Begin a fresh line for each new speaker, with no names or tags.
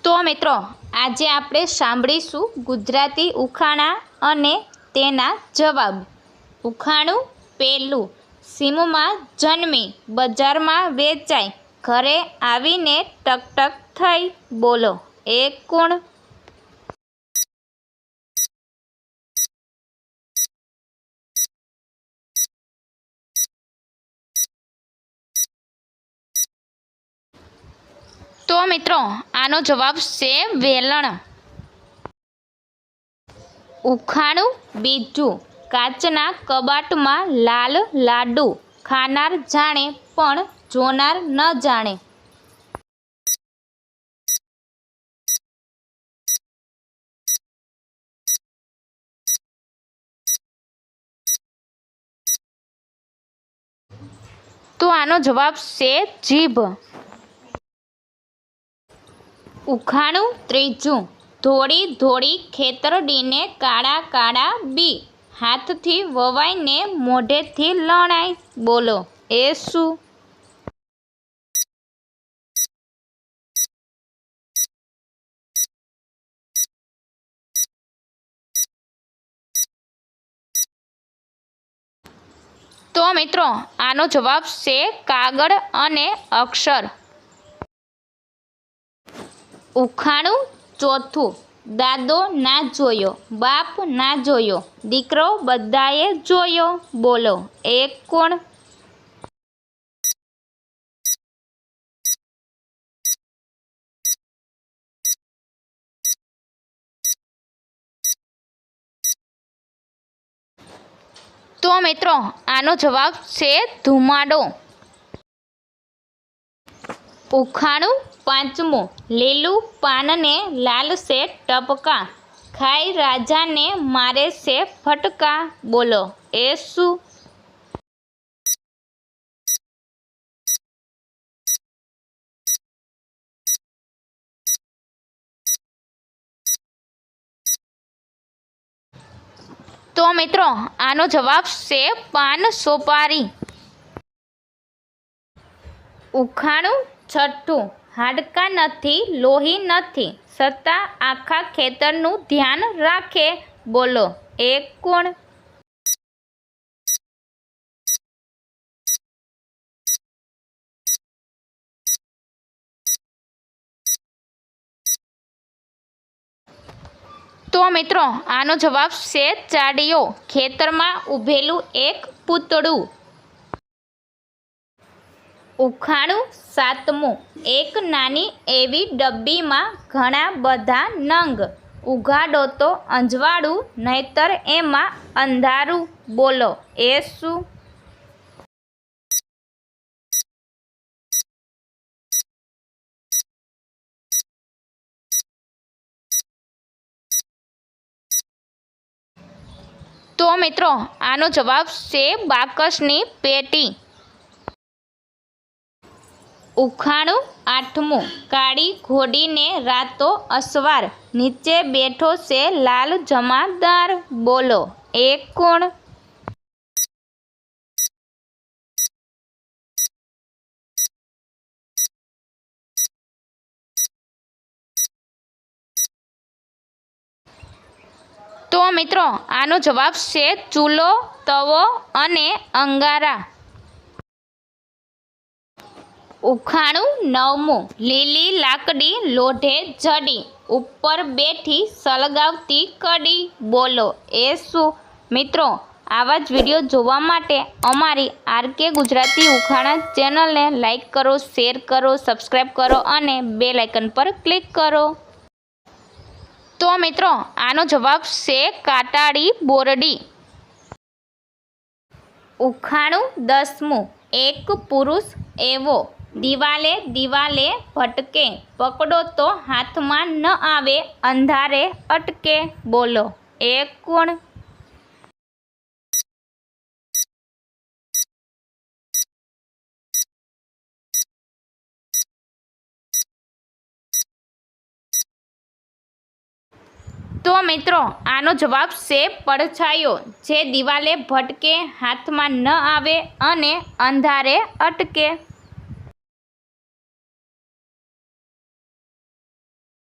તો મિત્રો આજે આપણે સાંભળીશું ગુજરાતી ઉખાણા અને તેના જવાબ। ઉખાણું પહેલું। સીમમાં જન્મી બજારમાં વેચાય, ઘરે આવીને ટકટક થઈ, બોલો એ કોણ? તો મિત્રો આનો જવાબ છે વેલણ। ઉખાણું બીજું। કાચના કબાટમાં લાલ લાડુ, ખાનાર જાણે પણ જોનાર ન જાણે। તો આનો જવાબ છે જીભ। ઉખાણું ત્રીજું। ધોળી ધોળી ખેતરડીને કાળા કાળા બી, હાથથી વવાઈને મોઢેથી લણાય, બોલો એ શું? તો મિત્રો આનો જવાબ છે કાગળ અને અક્ષર। ઉખાણું ચોથું। દાદો ના જોયો, બાપ ના જોયો, દીકરો બધાએ જોયો, બોલો એ કોણ? તો મિત્રો આનો જવાબ છે ધુમાડો। ઉખાણું પાંચમું। લીલું પાનને લાલશે ટપકા, ખાઈ રાજાને મારે છે ફટકા, બોલો એ શું? તો મિત્રો આનો જવાબ છે પાન સોપારી। ઉખાણું છઠ્ઠું। હાડકાં નથી, લોહી નથી, છતાં આખા ખેતરનું ધ્યાન રાખે, બોલો એ કોણ? તો મિત્રો આનો જવાબ છે ચાડીઓ, ખેતરમાં ઊભેલું એક પૂતળું। ઉખાણું સાતમું। એક નાની એવી ડબ્બીમાં ઘણા બધા નંગ, ઉઘાડો તો અંજવાળું, નહીતર એમાં અંધારું, બોલો એ શું? તો મિત્રો આનો જવાબ છે બાકસની પેટી। ઉખાણું આઠમું। કાળી ઘોડીને રાતો અસવાર, નીચે બેઠો છે લાલ જમાદાર, બોલો એ કોણ? તો મિત્રો આનો જવાબ છે ચૂલો, તવો અને અંગારા। ઉખાણું નવમું। લીલી લાકડી લોઢે જડી, ઉપર બેઠી સળગાવતી કડી, બોલો એ શું? મિત્રો આવા જ વિડીયો જોવા માટે અમારી આરકે ગુજરાતી ઉખાણા ચેનલને લાઈક કરો, શેર કરો, સબસ્ક્રાઈબ કરો અને બેલ આઇકન પર ક્લિક કરો। તો મિત્રો આનો જવાબ છે કાટાળી બોરડી। ઉખાણું દસમું। એક પુરુષ એવો દિવાલે દિવાલે ભટકે, પકડો તો હાથમાં ન આવે, અંધારે અટકે, બોલો એ કોણ? તો મિત્રો આનો જવાબ છે પડછાયો, જે દિવાલે ભટકે, હાથમાં ન આવે અને અંધારે અટકે।